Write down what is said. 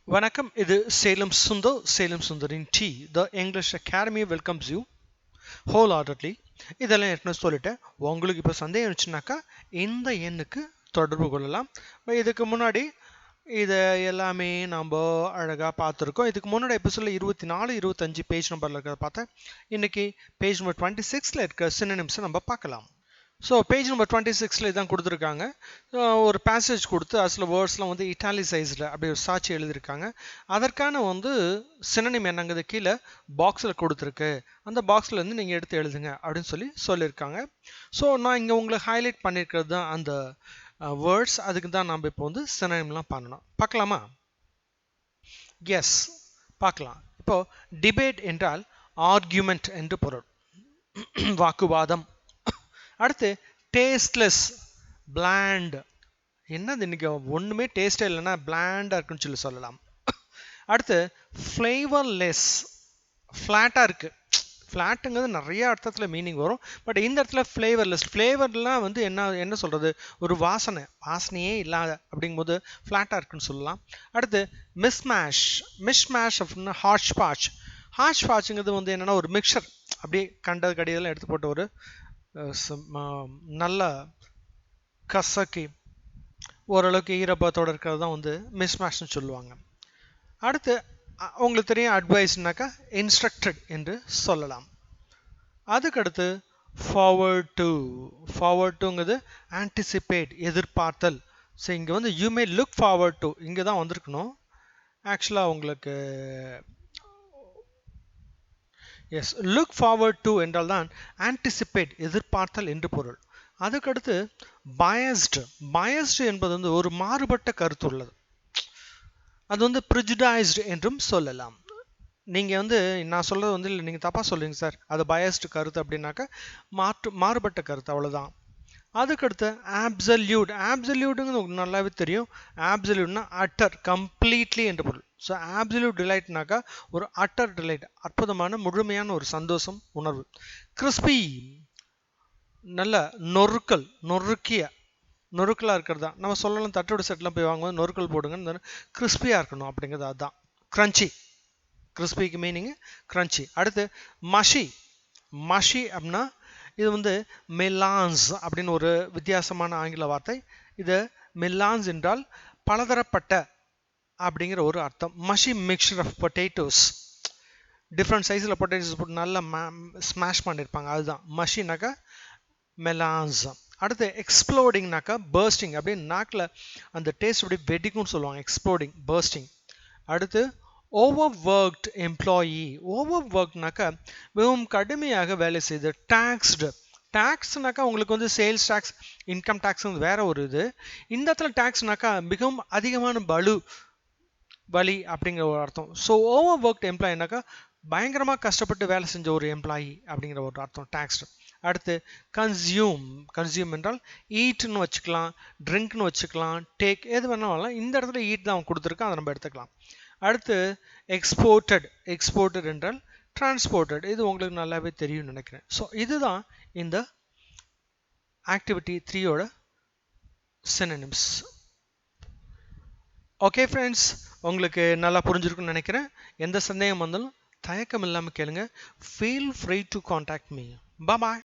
வணக்கம். இது சேலம் சுந்தரின் tea. The English Academy welcomes you wholeheartedly. இதெல்லாம் ஏற்கனவே சொல்லிட்டேன். உங்களுக்கு இப்போ சந்தேகம் இருந்துச்சுனாக்கா இந்த எண்ணுக்கு தொடர்பு கொள்ளலாம். இதுக்கு முன்னாடி இதை எல்லாமே நம்ம அழகாக பார்த்துருக்கோம். இதுக்கு முன்னாடி எபிசோடில் 24, 25 பேஜ் நம்பரில் இருக்கிறத பார்த்தேன். இன்னைக்கு பேஜ் நம்பர் 26ல் இருக்கிற சினோனிம்ஸை நம்ம பார்க்கலாம். ஸோ பேஜ் நம்பர் 26ல் இதான் கொடுத்துருக்காங்க. ஒரு பேசேஜ் கொடுத்து அதில் வேர்ட்ஸ்லாம் வந்து italicised அப்படி ஒரு சாட்சி எழுதியிருக்காங்க. அதற்கான வந்து சினோனிம் என்னங்கிறது கீழே பாக்ஸில் கொடுத்துருக்கு. அந்த பாக்ஸ்லேருந்து நீங்கள் எடுத்து எழுதுங்க அப்படின்னு சொல்லியிருக்காங்க. ஸோ நான் இங்கே உங்களுக்கு ஹைலைட் பண்ணியிருக்கிறது தான் அந்த வேர்ட்ஸ். அதுக்கு தான் நம்ம இப்போ வந்து சினோனிம்லாம் பண்ணணும். பார்க்கலாமா? எஸ், பார்க்கலாம். இப்போது டிபேட் என்றால் ஆர்கியூமெண்ட் என்று பொருள், வாக்குவாதம். அடுத்து டேஸ்ட்லெஸ், பிளாண்ட். என்னது இன்னைக்கு ஒன்றுமே டேஸ்டே இல்லைன்னா பிளாண்டாக இருக்குன்னு சொல்லலாம். அடுத்து ஃப்ளேவர்லெஸ், ஃப்ளாட்டாக இருக்குது. ஃப்ளாட்டுங்கிறது நிறைய அர்த்தத்தில் மீனிங் வரும். பட் இந்த இடத்துல ஃப்ளேவர்லெஸ், ஃப்ளேவர்லாம் வந்து என்ன சொல்கிறது, ஒரு வாசனையே இல்லாத அப்படிங்கும்போது ஃப்ளாட்டாக இருக்குன்னு சொல்லலாம். அடுத்து மிஷ்மேஷ் அப்படின்னா ஹாட்ச்பாட்ச்ங்கிறது வந்து என்னென்னா ஒரு மிக்சர், அப்படியே கண்டது கடிதெல்லாம் எடுத்து போட்டு ஒரு நல்ல கசக்கி ஓரளவுக்கு ஈரப்பதத்தோடு இருக்கிறது தான் வந்து மிஷ்மேஷ்னு சொல்லுவாங்க. அடுத்து உங்களுக்கு தெரியும் அட்வைஸ்னாக்கா இன்ஸ்ட்ரக்டட் என்று சொல்லலாம். அதுக்கடுத்து ஃபார்வர்ட் டுங்கிறது ஆன்டிசிபேட், எதிர்பார்த்தல். ஸோ இங்கே வந்து you may look forward to இங்கே தான் வந்திருக்கணும். ஆக்சுவலாக உங்களுக்கு எஸ், லுக் ஃபார்வர்ட் டு என்றால் தான் ஆன்டிசிபேட், எதிர்பார்த்தல் என்று பொருள். அதுக்கடுத்து பயஸ்டு என்பது வந்து ஒரு மாறுபட்ட கருத்து உள்ளது. அது வந்து prejudiced என்றும் சொல்லலாம். நீங்கள் வந்து நான் சொல்கிறது வந்து இல்லை, நீங்கள் தப்பாக சொல்லுங்க சார், அது பயஸ்டு கருத்து அப்படின்னாக்கா மாறுபட்ட கருத்து, அவ்வளோதான். அதுக்கடுத்து ஆப்சல்யூட்டுங்கிறது உங்களுக்கு நல்லாவே தெரியும். ஆப்சல்யூட்னா அட்டர், கம்ப்ளீட்லி என்று பொருள். ஸோ ஆப்சல்யூட் டிலைட்னாக்கா ஒரு அட்டர் டிலைட், அற்புதமான முழுமையான ஒரு சந்தோஷம், உணர்வு. கிறிஸ்பி, நல்ல நொறுக்கலாக இருக்கிறது தான். நம்ம சொல்லலாம் தட்டோட செட்டில் போய் வாங்கும்போது நொறுக்கல் போடுங்க, கிறிஸ்பியாக இருக்கணும் அப்படிங்கிறது அதுதான். கிரன்ச்சி, கிறிஸ்பிக்கு மீனிங் கிரன்ச்சி. அடுத்து மஷி அப்படின்னா இது வந்து மெலான்ஸ் அப்படின்னு ஒரு வித்தியாசமான ஆங்கில வார்த்தை. இது மெலான்ஸ் என்றால் பலதரப்பட்ட அப்படிங்கிற ஒரு அர்த்தம். மஷி மிக்சர் ஆஃப் பொட்டேட்டோஸ், டிஃப்ரெண்ட் சைஸில் பொட்டேட்டோஸ் போட்டு நல்லா ஸ்மாஷ் பண்ணியிருப்பாங்க, அதுதான் மஷினாக்கா மெலான்ஸ். அடுத்து எக்ஸ்ப்ளோடிங்னாக்கா பர்ஸ்டிங், அப்படியே நாக்கில் அந்த டேஸ்ட் அப்படியே வெடிக்கும்னு சொல்லுவாங்க, எக்ஸ்ப்ளோடிங், பர்ஸ்டிங். அடுத்து ஓவர்வொர்க்ட் எம்ப்ளாயி, ஓவர்வொர்க்னாக்கா மிகவும் கடுமையாக வேலை செய்து. டாக்ஸ்னாக்கா உங்களுக்கு வந்து சேல்ஸ் டேக்ஸ், இன்கம் டேக்ஸ் வந்து வேற ஒரு இது. இந்த இடத்துல டேக்ஸ்னாக்கா மிகவும் அதிகமான வலி அப்படிங்கிற ஒரு அர்த்தம். ஸோ ஓவர்வொர்க்ட் எம்ப்ளாயினாக்கா பயங்கரமாக கஷ்டப்பட்டு வேலை செஞ்ச ஒரு எம்ப்ளாயி அப்படிங்கிற ஒரு அர்த்தம் டாக்ஸ்டு. அடுத்து கன்சியூம் என்றால் ஈட்னு வச்சுக்கலாம், ட்ரிங்க்னு வச்சுக்கலாம், டேக், எது வேணாலும். இந்த இடத்துல ஈட் தான் கொடுத்துருக்கோம், அதை நம்ம எடுத்துக்கலாம். அடுத்து எக்ஸ்போர்ட்டட் என்றால் டிரான்ஸ்போர்ட்டட், இது உங்களுக்கு நல்லாவே தெரியும்னு நினைக்கிறேன். ஸோ இதுதான் இந்த ஆக்டிவிட்டி 3யோட சினோனிம்ஸ். ஓகே ஃப்ரெண்ட்ஸ், உங்களுக்கு நல்லா புரிஞ்சிருக்குன்னு நினைக்கிறேன். எந்த சந்தேகம் வந்தாலும் தயக்கம் இல்லாமல் கேளுங்க. Feel free to contact me. Bye.